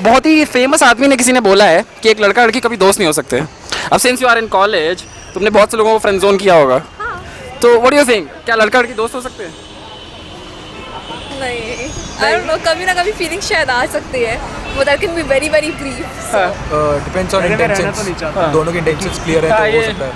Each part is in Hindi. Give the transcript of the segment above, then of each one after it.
बहुत ही फेमस आदमी ने किसी ने बोला है कि एक लड़का लड़की कभी दोस्त नहीं हो सकते। अब since you are in college तुमने बहुत से लोगों को फ्रेंड जोन किया होगा, तो व्हाट डू यू थिंक, क्या लड़का लड़की दोस्त हो सकते हैं? नहीं, I don't know, कभी ना कभी फीलिंग शायद आ सकती है, but that can be very very brief. Depends on intentions, दोनों के इंटेंशंस क्लियर है तो हो सकता है।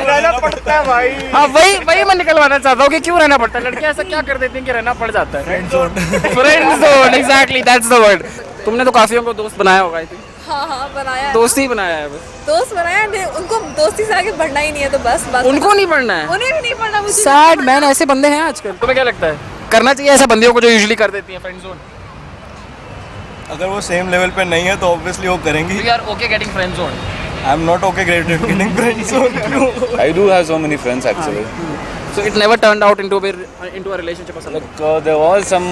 रहना पड़ता है भाई। हाँ वही मैं निकलवाना चाहता हूँ कि क्यों रहना पड़ता है, लड़कियाँ ऐसा क्या कर देती हैं कि रहना पड़ जाता है? Friend zone, exactly that's the word. तुमने तो काफियों को दोस्त बनाया होगा, आई थिंक। हाँ बनाया है। दोस्त ही बनाया है बस। दोस्त बनाया है, उनको दोस्ती से आगे बढ़ना ही नहीं है, तो बस उनको नहीं पढ़ना है, उन्हें भी नहीं पढ़ना। मुझे सैड मैन, ऐसे बंदे हैं आजकल। तुम्हें क्या लगता है करना चाहिए ऐसा बंदियों को जो यूजुअली कर देती हैं फ्रेंड जोन? अगर वो सेम लेवल पे नहीं है तो ऑब्वियसली वो करेंगी। We are okay getting friend zone. I am not okay getting friend zone. I do have so many friends actually. So it never turned out into a relationship or something. Like there was some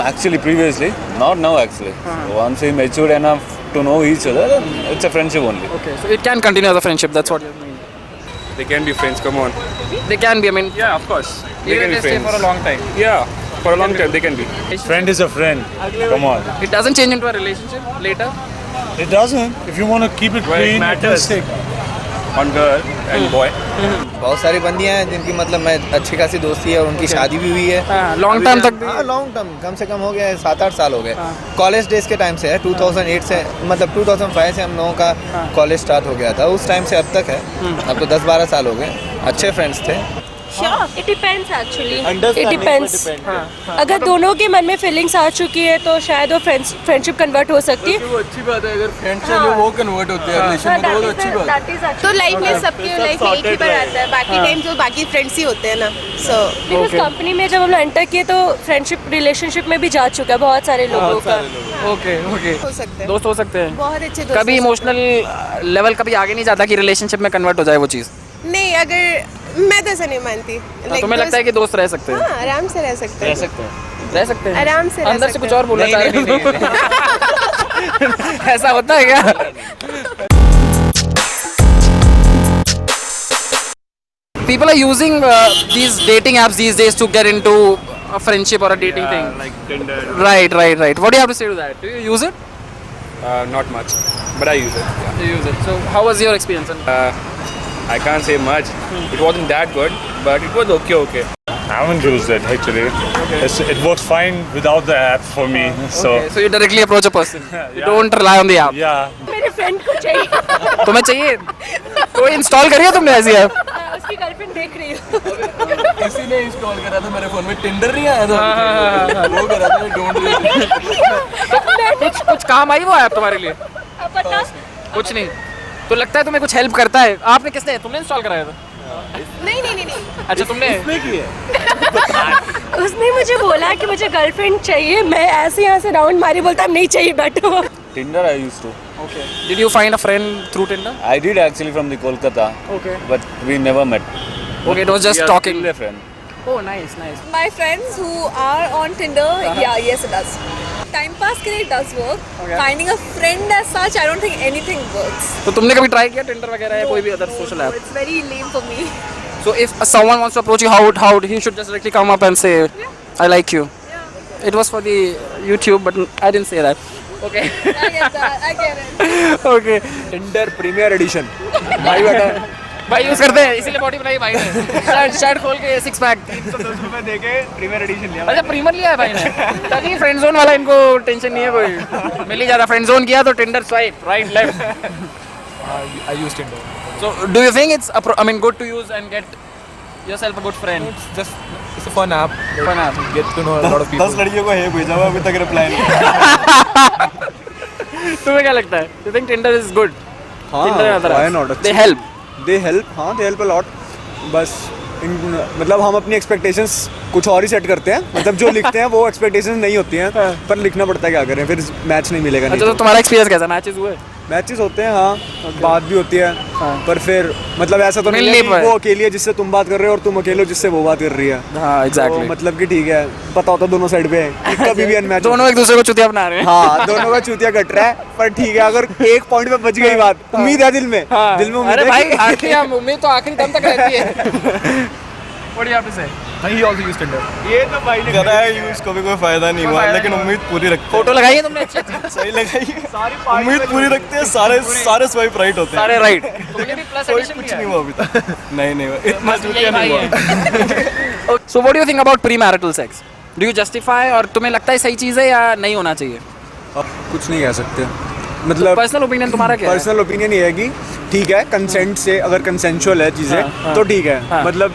actually previously, not now actually. Once we matured enough to know each other, it's a friendship only. Okay, so it can continue as a friendship. That's what you mean. They can be friends, come on. They can be. I mean, Yeah, of course. They even can if be they stay friends. for a long time. Yeah, for a long time they can be. Friend is a friend. Come on. It doesn't change into a relationship later. It doesn't. If you want to keep it Well, it clean, it will matters. stick. On girl and boy. बहुत सारी बंदियां हैं जिनकी मतलब मैं अच्छी खासी दोस्ती है और उनकी शादी भी हुई है। लॉन्ग टर्म तक भी। हाँ लॉन्ग टर्म, कम से कम हो गया है 7-8 साल हो गए। कॉलेज डेज के टाइम से है, 2008 से मतलब 2005 से हम लोगों का कॉलेज स्टार्ट हो गया था, उस टाइम से अब तक है। अब तो 10-12 साल हो गए, अच्छे फ्रेंड्स थे। Sure, it depends actually. It depends. अगर दोनों के मन में फीलिंग्स आ चुकी है तो शायद वो फ्रेंडशिप कन्वर्ट हो सकती है। वो अच्छी बात है, अगर फ्रेंड्स हैं वो कन्वर्ट होते हैं रिलेशन में, तो वो अच्छी बात है। तो लाइफ में सबके लाइफ में एक ही बार आता है, बाकी टाइम तो बाकी फ्रेंड्स ही होते हैं ना। सो बिकॉज कंपनी में जब हम लोग एंटर किए तो फ्रेंडशिप रिलेशनशिप में भी जा चुका है बहुत सारे लोगों का। ओके हो सकते हैं, दोस्त हो सकते हैं बहुत अच्छे दोस्त। कभी इमोशनल लेवल कभी आगे नहीं जाता कि रिलेशनशिप में कन्वर्ट हो जाए वो चीज़? नहीं, अगर मैं तो ऐसा नहीं मानती। तुम्हें लगता है कि दोस्त रह सकते हैं? हाँ, आराम से रह सकते हैं। रह सकते हैं आराम से रह अंदर से सकते कुछ और बोलना चाह रहे हो? ऐसा होता है क्या? People are using these dating apps these days to get into a friendship or a dating thing. Like Tinder. Right. What do you have to say to that? Do you use it? Not much, but I use it. Yeah. You use it. So how was your experience? I can't say much. It wasn't that good, but it was okay. I haven't used it actually. It works fine without the app for me. So So you directly approach a person. You don't rely on the app. yeah. मेरे फ्रेंड को चाहिए। तुम्हें चाहिए? तो इंस्टॉल करिए तुमने ऐसी ऐप? उसकी गर्लफ्रेंड देख रही हूँ। किसी ने इंस्टॉल करा था मेरे फोन में, टिंडर नहीं आया था, वो करा था डोंट। कुछ काम आई वो ऐप तुम्हारे लिए? पता कुछ नहीं। तो लगता है तुम्हें कुछ हेल्प करता है? आपने किसने, तुमने इंस्टॉल कराया था? नहीं। अच्छा तुमने उसने मुझे बोला कि मुझे गर्लफ्रेंड चाहिए, मैं ऐसे यहाँ से राउंड मारी, बोलता अब नहीं चाहिए बैठो। Tinder I used to. Okay. Did you find a friend through Tinder? I did actually from the Kolkata. Okay. But we never met. Okay, it was just We are talking. still a friend. Oh, nice. My friends who are on Tinder, yes it does. Time pass के लिए it does work. Finding a friend as such, I don't think anything works. तो तुमने कभी ट्राई किया Tinder वगैरह या कोई भी other social app? It's very lame for me. So if someone wants to approach you, how he should just directly come up and say, I like you. It was for the YouTube, but I didn't say that. Okay. I get that. I get it. Okay. Tinder premier edition भाई यूज करते हैं इसीलिए बॉडी बनाई भाई ने। शर्ट खोल के 6 पैक। 310 रुपए देके प्रीमियर एडिशन लिया। अच्छा प्रीमियर लिया है भाई ने, ताकि फ्रेंड जोन वाला इनको टेंशन नहीं है कोई, मिल ही जा रहा। फ्रेंड जोन किया तो Tinder swipe right left. I use Tinder. So do you think it's good to use and get yourself a good friend? It's a fun app. Fun app. Get to know a lot of people. 10 लड़कियों को है भेजा हुआ, अभी तक रिप्लाई नहीं। तुम्हें क्या लगता है? You think Tinder is good? Tinder and other why apps. not? They help. They help a lot. बस मतलब हम अपनी एक्सपेक्टेशंस कुछ और ही सेट करते हैं, मतलब जो लिखते हैं वो एक्सपेक्टेशंस नहीं होती हैं, पर लिखना पड़ता है, क्या करें, फिर मैच नहीं मिलेगा। अच्छा तो तुम्हारा एक्सपीरियंस कैसा? मैचेस हुए? मैचेस होते हैं हाँ, बात भी होती है, पर फिर मतलब ऐसा तो नहीं मिल है नहीं कि पाए। वो अकेली है जिससे तुम बात कर रहे हो और तुम अकेले हो जिससे वो बात कर रही है। हाँ तो एग्जैक्टली। मतलब कि ठीक है, पता होता दोनों साइड पे है कि कभी भी अनमैच दोनों एक दूसरे को चुतिया बना रहे हैं। हाँ दोनों का चूतिया कट रहा है, पर ठीक है, अगर एक पॉइंट पे बच गई बात, उम्मीद है दिल में, दिल में उम्मीद अरे है भाई कि- आखिरी हम उम्मीद तो आखिरी दम तक रहती है। What do you have to say? he also used Tinder. करा है यूज, कभी कोई फायदा नहीं हुआ, लेकिन उम्मीद पूरी रखते फोटो लगाई है तुमने अच्छी अच्छी? हैं। सही लगाई है, उम्मीद पूरी रखते हैं, सारे स्वाइप राइट होते हैं। सारे राइट। तुमने भी प्लस कोई एडिशन कुछ किया नहीं है? हुआ अभी तक। नहीं हुआ, इतना चूतिया नहीं हुआ। So what do you think about premarital sex? Do you justify, और तुम्हें लगता है सही चीज़ है या नहीं होना चाहिए? कुछ नहीं कह सकते, मतलब पर्सनल ओपिनियन तुम्हारा क्या है? पर्सनल ओपिनियन ये है कि ठीक है, कंसेंट से अगर कंसेंचुअल है चीज़ें तो ठीक है, मतलब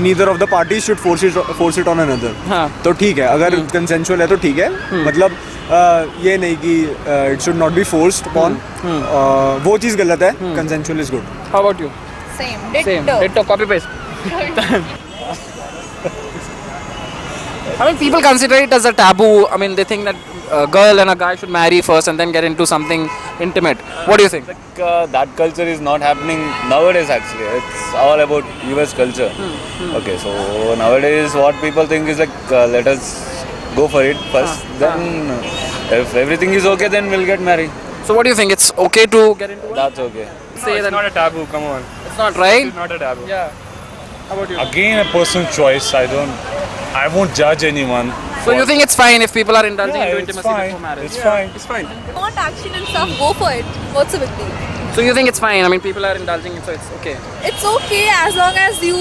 neither of the party should force it on another, तो ठीक है। अगर कंसेंचुअल है तो ठीक है, मतलब ये नहीं कि it should not be forced upon, वो चीज़ गलत है। Consensual is good. How about you? Same. Same. Ditto. Copy paste. I mean, people consider it as a taboo. I mean, they think that a girl and a guy should marry first and then get into something intimate. What do you think? That culture is not happening nowadays actually. It's all about US culture. Okay, so nowadays what people think is like, let us go for it first. Then if everything is okay, then we'll get married. So what do you think? It's okay to get into it? That's okay. Say It's that not a taboo, come on. it's not right. It's not a taboo. Yeah. How about you? Again, a personal choice. I won't judge anyone. So you think it's fine if people are indulging Yeah, into it's intimacy fine. before marriage? It's fine. It's fine. Want action and stuff, go for it. What's the big deal? So you think it's fine? I mean, people are indulging, so it's okay. It's okay as long as you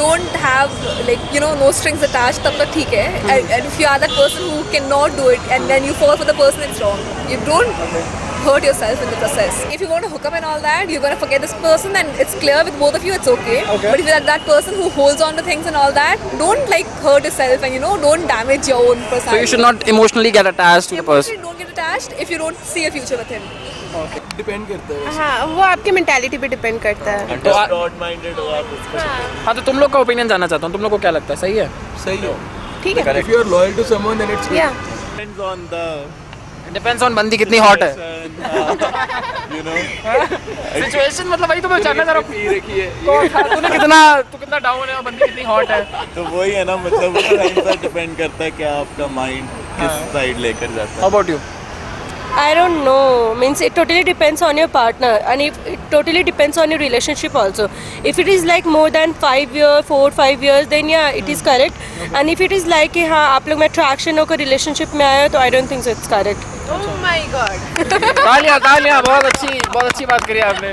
don't have, like, you know, no strings attached, tab tak theek hai. And if you are that person who cannot do it and then you fall for the person, it's wrong. You don't hurt yourself in the process. If you want to hook up and all that, you're going to forget this person and it's clear with both of you, it's okay. But if you're that person who holds on to things and all that, don't like hurt yourself and, you know, don't damage your own personality. So you should not emotionally get attached to the person. Emotionally don't get attached if you don't see a future with him. Depend करता है। हाँ, वो आपके मेंटालिटी पे डिपेंड करता है। तो ब्रॉड माइंडेड हो आप उसको। हाँ, तो तुम लोग का ओपिनियन जानना चाहता हूँ, तुम लोग को क्या लगता है, सही है? सही है। ठीक है। If you are loyal to someone, then it's good. Yeah. Depends on the Depends on बंदी कितनी हॉट है। you know. सिचुएशन मतलब वही तो मैं जानना चाह रहा हूँ। पी रखी है। तू कितना डाउन है और बंदी कितनी हॉट है। तो वही है ना, मतलब उस टाइम पर डिपेंड करता है कि आपका माइंड किस साइड लेकर जाता है। How about you? I don't know. Means it totally depends on your partner, and it totally depends on your relationship also. If it is like more than 5 years, 4-5 years, then yeah, it is correct. And if it is like कि हाँ आप लोग में attraction होकर relationship में आए हो, तो I don't think so it's correct. Oh my God. तालियां बहुत अच्छी बात करी आपने।